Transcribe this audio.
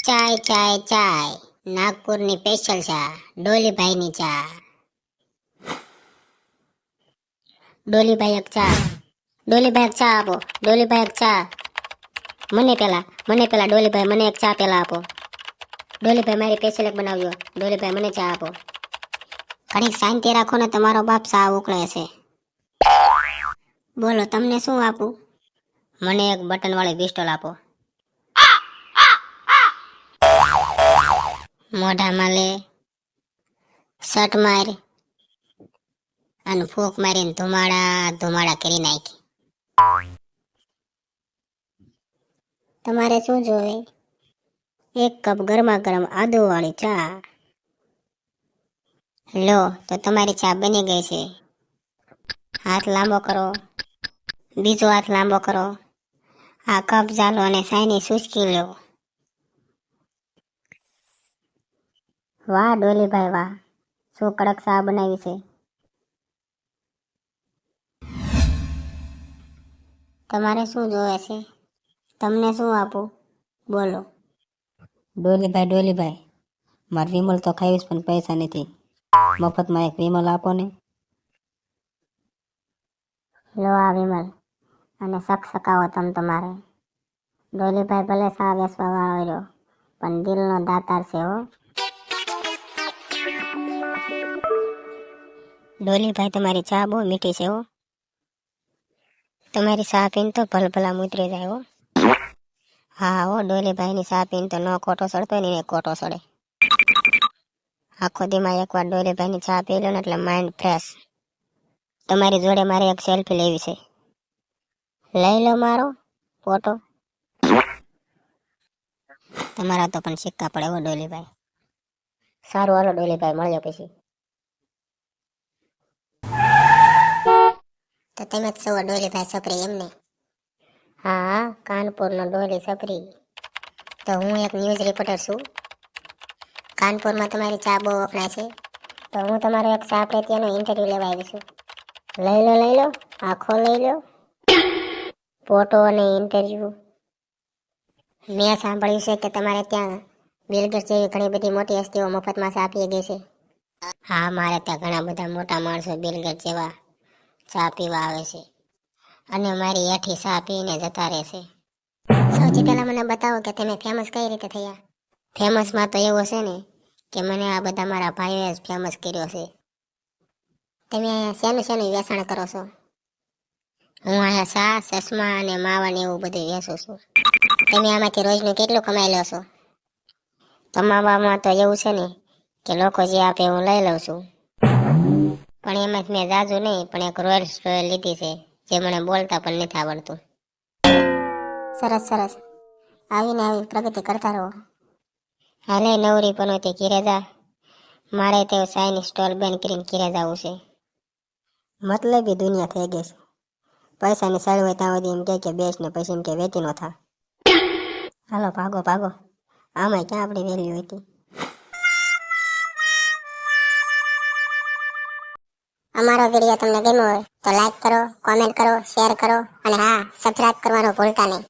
ચાય ચાય ચાય નાગપુરની સ્પેશિયલ ચા ડોલીભાઈની ચા. ડોલીભાઈ એક ચા. ડોલીભાઈ એક ચા આપો. ડોલીભાઈ એક ચા. મને પેલા ડોલીભાઈ મને એક ચા પેલા આપો. ડોલીભાઈ મારી સ્પેશિયલ એક બનાવજો. ડોલીભાઈ મને ચા આપો. ઘડીક શાંતિ રાખો ને, તમારો બાપ ચા ઉકળે છે. બોલો તમને શું આપું? મને એક બટન વાળી પિસ્તોલ આપો. મોઢામાં લે, શટ માર અને ફૂંક મારીને ધુમાડા કરી નાખી. તમારે શું જોવે? એક કપ ગરમા ગરમ આદુ વાળી ચા. લો તો તમારી ચા બની ગઈ છે. હાથ લાંબો કરો, બીજો હાથ લાંબો કરો. આ કપ ઝાલો અને સાયની સૂચકી લો. વાહ ડોલીભાઈ વાહ, શું કડક ચા બનાવી છે. તમારે શું જોવે છે? તમને શું આપું? બોલો. ડોલીભાઈ મારે વિમલ તો ખાવીશ પણ પૈસા નથી. મફતમાં એક વિમલ આપો ને. લો આ વિમલ અને સકાવો તમારે. ડોલીભાઈ ભલે ચા વેચવા વાળો રહ્યો પણ દિલનો દાતાર છે હો. ડોલીભાઈ તમારી ચા બહુ મીઠી છે હો. તમારી ચા પીને તો ભલભલા મુતરી જાય હો. હા હો, ડોલીભાઈની ચા પીને તો ન કોટો સડતો ને એ કોટો સડે. આખો દીમાં એકવાર ડોલીભાઈની ચા પી લો ને એટલે માઇન્ડ ફ્રેશ. તમારી જોડે મારે એક સેલ્ફી લેવી છે. લઈ લો મારો ફોટો. તમારા તો પણ સિક્કા પડે હો ડોલીભાઈ. સારું હાલો ડોલીભાઈ, મળ્યો પછી. તો તમે જ છો ડોલીભાઈ છપરી એમને? હા, કાનપુરનો ડોલી છપરી. તો હું એક ન્યૂઝ રિપોર્ટર છું. કાનપુરમાં તમારી ચા બહુ વખણાય છે, તો હું તમારો એક ચા પ્રત્યેનો ઇન્ટરવ્યૂ લેવા આવી છું. લઈ લો આખો લઈ લો. ફોટો અને ઇન્ટરવ્યૂ. મેં સાંભળ્યું છે કે તમારે ત્યાં બિલ ગેટ્સ જેવી ઘણી બધી મોટી હસ્તીઓ મફતમાં ચા પી ગઈ છે. હા, મારે ત્યાં ઘણા બધા મોટા માણસો બિલ ગેટ્સ જેવા ચા પીવા આવે છે અને મારી એઠી ચા પીને જતા રહેશે. સૌથી પહેલા મને બતાવો કે તમે ફેમસ કઈ રીતે થયા. ફેમસમાં તો એવું છે ને કે મને આ બધા મારા ભાઈઓએ જ ફેમસ કર્યો છે. તમે અહીંયા શેનું વેચાણ કરો છો? હું અહીંયા ચા, ચશ્મા અને માવા ને એવું બધું વેચું છું. તમે આમાંથી રોજનું કેટલું કમાઈ લો છો? કમાવામાં તો એવું છે ને કે લોકો જે આપે હું લઈ લઉં છું. પણ એમાં મેં જાજુ નહીં, પણ એક રોયલ્સ લીધી છે જે મને બોલતા પણ નથી આવડતું. સરસ આવી પ્રગતિ કરતા રહો. હાલે નવરી પનોતી ઘીરે જા. મારે તે ચાઈની સ્ટોલ બંધ કરીને ઘીરે જવું છે. મતલબી દુનિયા થઈ ગઈ છે. પૈસાની સાડી હોય ત્યાં સુધી એમ કે બેસ ને પછી એમ કે વેચી નો થા. હાલો ભાગો. આમાંય ક્યાં આપણી વેલ્યુ હતી. અમારો વિડીયો તમને ગમ્યો હોય તો લાઈક કરો, કોમેન્ટ કરો, શેર કરો અને હા, સબસ્ક્રાઇબ કરવાનું ભૂલતા નહીં.